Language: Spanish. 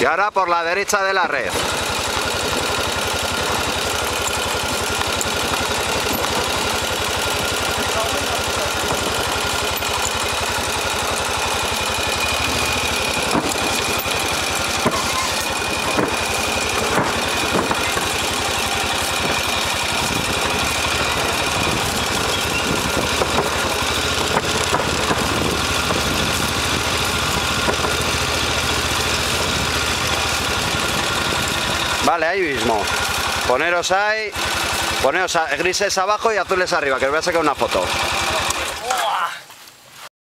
Y ahora por la derecha de la red. Vale, ahí mismo. Poneros ahí, poneros grises abajo y azules arriba, que os voy a sacar una foto.